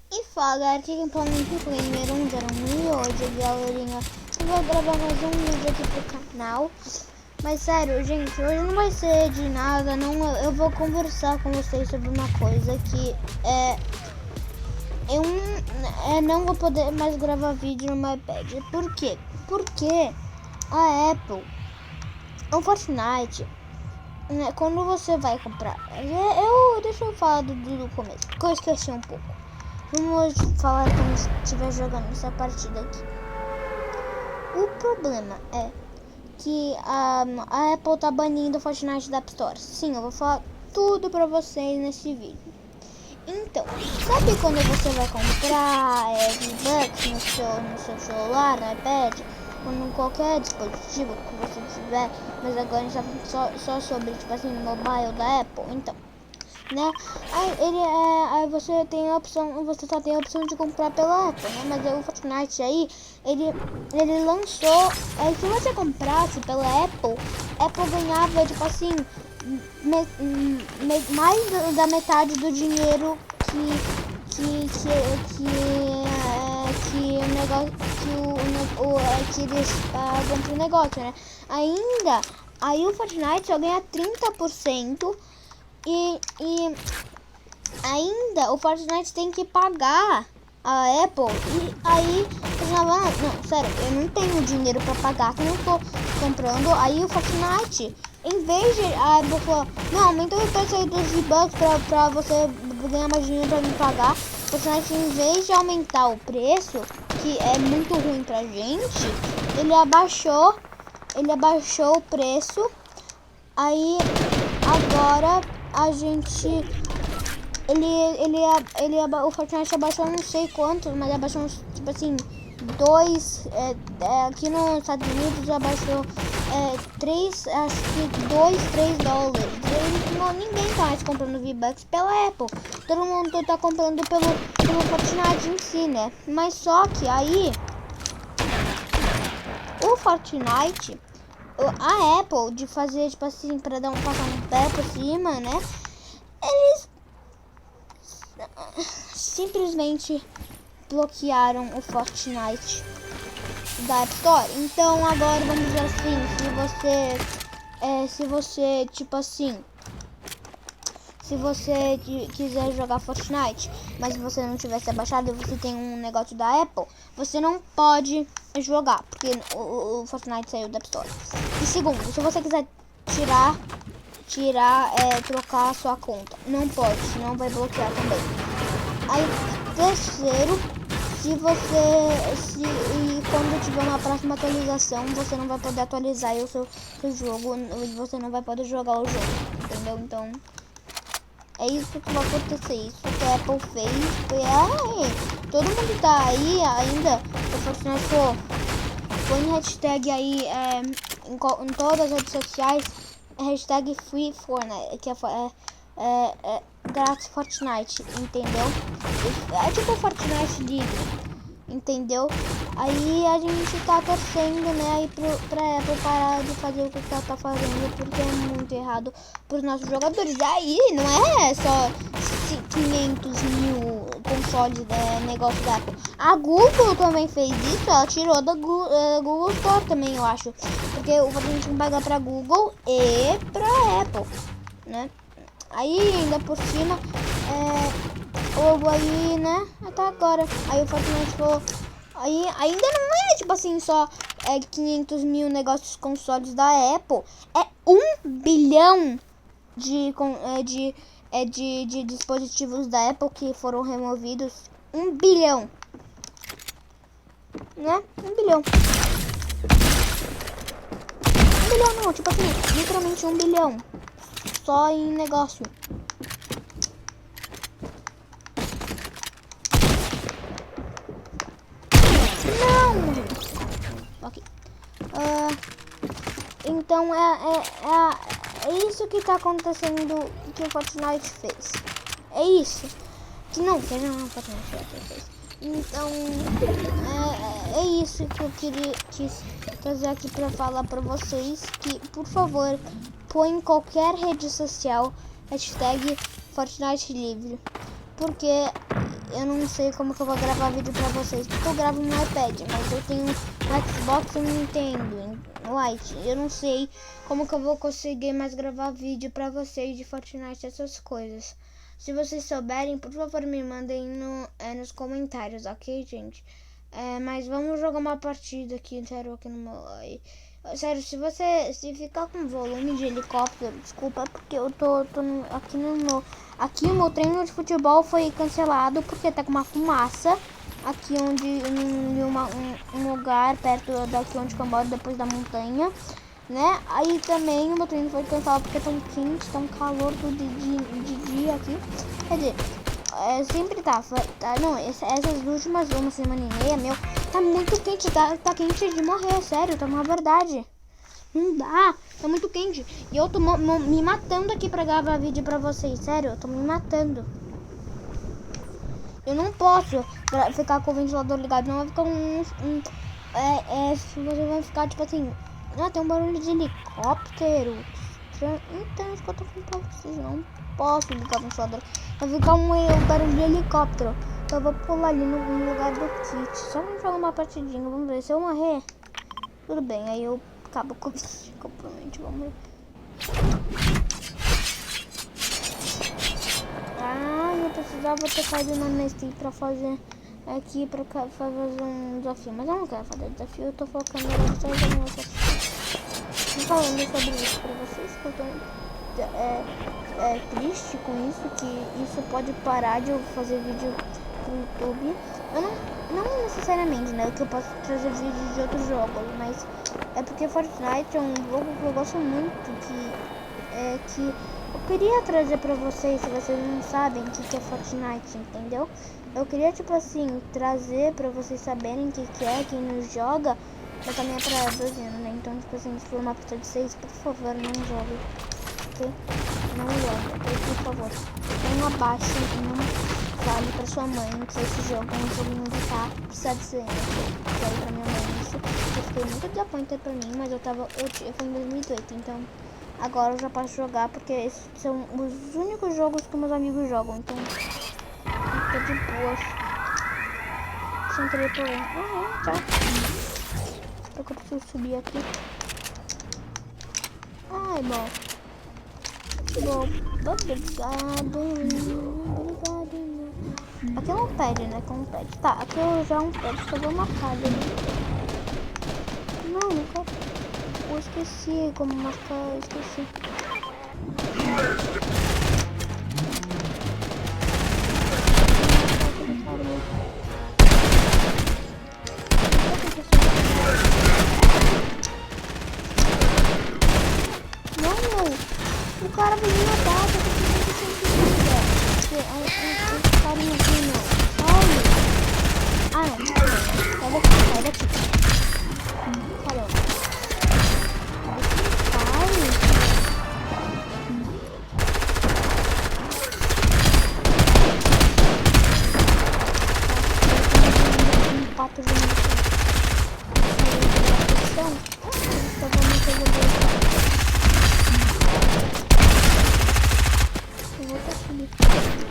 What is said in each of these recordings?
E fala, galera, aqui quem fala é o Gamer 101 e hoje, galerinha, eu vou gravar mais um vídeo aqui pro canal. Mas sério, gente, hoje não vai ser de nada, não. Eu vou conversar com vocês sobre uma coisa que eu não vou poder mais gravar vídeo no meu iPad. Por quê? Porque a Apple, o Fortnite, né, quando você vai comprar, deixa eu falar do começo, porque eu esqueci um pouco. Vamos falar quando estiver jogando essa partida aqui. O problema é que a Apple tá banindo o Fortnite da App Store. Sim, eu vou falar tudo pra vocês nesse vídeo. Então, sabe quando você vai comprar V-Bucks no seu celular, no iPad, ou em qualquer dispositivo que você tiver, mas agora a gente tá falando só sobre, tipo assim, mobile da Apple, então, né? Aí você tem a opção, você só tem a opção de comprar pela Apple, né? Mas o Fortnite aí, ele lançou, se você comprasse pela Apple ganhava, tipo assim, mais da metade do dinheiro que eles pagam pro negócio, né? Aí o Fortnite só ganha 30%. E ainda o Fortnite tem que pagar a Apple. E aí eu falava, não, sério, eu não tenho dinheiro pra pagar, que eu não tô comprando. Aí o Fortnite, em vez de a Apple falar, não, aumentou o preço aí dos V-Bucks pra você ganhar mais dinheiro pra me pagar. O Fortnite, em vez de aumentar o preço, que é muito ruim pra gente, ele abaixou o preço. Aí agora a gente, o Fortnite abaixou não sei quanto, mas abaixou uns, tipo assim, aqui nos Estados Unidos abaixou 3, acho que 3 dólares. Ninguém tá mais comprando V-Bucks pela Apple, todo mundo tá comprando pelo Fortnite em si, né? Mas só que aí, o Fortnite, a Apple, de fazer, tipo assim, pra passar um pé por cima, né? Eles simplesmente bloquearam o Fortnite da App Store. Então agora vamos dizer assim, se você tipo assim, se você quiser jogar Fortnite, mas se você não tivesse baixado e você tem um negócio da Apple, você não pode jogar, porque o Fortnite saiu da App Store. E segundo, se você quiser trocar a sua conta, não pode, senão vai bloquear também. Aí, terceiro, e quando tiver uma próxima atualização, você não vai poder atualizar o seu jogo, e você não vai poder jogar o jogo, entendeu? Então, é isso que vai acontecer, isso que a Apple fez. Todo mundo tá aí ainda, o Fortnite, põe hashtag aí em todas as redes sociais, hashtag FreeFortnite, que é grátis Fortnite, entendeu? É tipo o Fortnite livre, entendeu? Aí a gente tá torcendo, né, aí pra Apple parar de fazer o que ela tá fazendo, porque é muito errado pros nossos jogadores. Aí não é só 500 mil consoles, negócio da Apple. A Google também fez isso, ela tirou da Google Store também, eu acho. Porque o Fortnite tem que pagar pra Google e pra Apple, né? Aí ainda por cima, houve aí, né, até agora. Aí o Fortnite falou, aí ainda não é tipo assim só 500 mil negócios consoles da Apple, é 1 bilhão de dispositivos da Apple que foram removidos. 1 bilhão, né? 1 bilhão. 1 bilhão não, tipo assim, literalmente 1 bilhão. Só em negócio. Não! Ok. Então é isso que tá acontecendo, que o Fortnite fez. É isso. Que não o Fortnite fez. Então é isso que eu quis trazer aqui pra falar pra vocês. Que, por favor, põe em qualquer rede social hashtag Fortnite livre. Porque eu não sei como que eu vou gravar vídeo pra vocês, porque eu gravo no iPad, mas eu tenho um Xbox e um Nintendo Lite. Eu não sei como que eu vou conseguir mais gravar vídeo pra vocês de Fortnite, essas coisas. Se vocês souberem, por favor, me mandem nos comentários, ok, gente? Mas vamos jogar uma partida aqui, sério, aqui no meu... Sério, se ficar com volume de helicóptero, desculpa, porque eu tô aqui no meu... Aqui o meu treino de futebol foi cancelado porque tá com uma fumaça. Aqui em um lugar perto daqui onde eu moro, depois da montanha, né? Aí também o meu treino foi cancelado porque tá quente, tá um calor de dia aqui. Quer dizer, sempre não, essas últimas uma semana e meia, meu, tá muito quente, tá quente de morrer, sério, tá uma verdade. Não dá, tá muito quente. E eu tô me matando aqui pra gravar vídeo pra vocês, sério, eu tô me matando. Eu não posso ficar com o ventilador ligado, não vai ficar vocês vão ficar tipo assim, tem um barulho de helicóptero. Então, isso que eu tô falando pra vocês, não posso ligar o ventilador. Vai ficar um barulho de helicóptero. Então eu vou pular ali no lugar do kit. Só vamos jogar uma partidinha, vamos ver. Se eu morrer, tudo bem, aí eu acabo com o vídeo, provavelmente, vamos ver. Eu precisava ter caído na Nestlé pra fazer aqui, pra fazer um desafio. Mas eu não quero fazer desafio, eu tô focando só em vocês. Falando sobre isso pra vocês, que eu tô triste com isso, que isso pode parar de eu fazer vídeo pro YouTube. Eu não necessariamente, né, que eu posso trazer vídeos de outros jogos, mas é porque Fortnite é um jogo que eu gosto muito, que eu queria trazer pra vocês, se vocês não sabem o que é Fortnite, entendeu? Eu queria, tipo assim, trazer pra vocês saberem o que é, quem nos joga, mas também é pra 12 anos, né? Então, tipo assim, se for uma pessoa de 6, por favor, não jogue, ok? Não jogue, ok? Por favor. Não abaixe e não fale pra sua mãe que esse jogo é um joguinho de cá, precisa de ser. Falei pra minha mãe isso, eu fiquei muito desapontado pra mim, mas eu fui em 2018, então... Agora eu já posso jogar, porque esses são os únicos jogos que meus amigos jogam, então tô de boas. Sem querer problema. Tchau. Só que eu preciso subir aqui. Bom. Obrigado. Aqui não pede, né? Que não pede. Tá, aqui eu já não pede, só vou marcar ali. Não quero. Eu esqueci como marcar, esqueci. Não, o cara veio me matar, eu tô precisando de um carinha aqui, não. Não. Sai daqui. Caramba.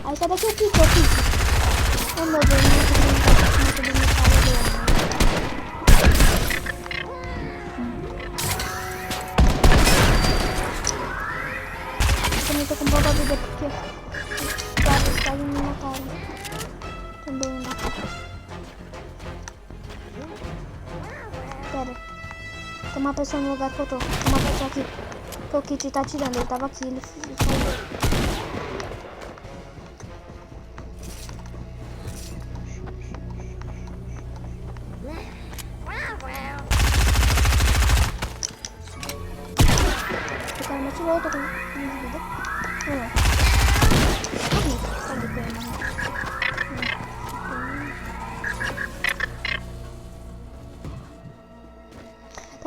Aí sai daqui o pico. Oh meu Deus, eu também tô com pouca vida porque os caras quase me mataram. Também me mataram. Pera. Tem uma pessoa no lugar que eu tô. Tem uma pessoa aqui. Que o Kit tá atirando. Ele tava aqui. Ele saiu. O cara me atirou. Eu tô com vida. Vamos lá.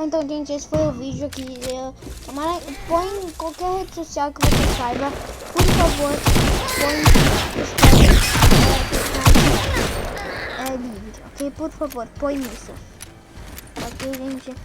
Então, gente, esse foi o vídeo aqui. Põe em qualquer rede social que você saiba. Por favor, põe livre, ok? Por favor, põe isso. Ok, gente?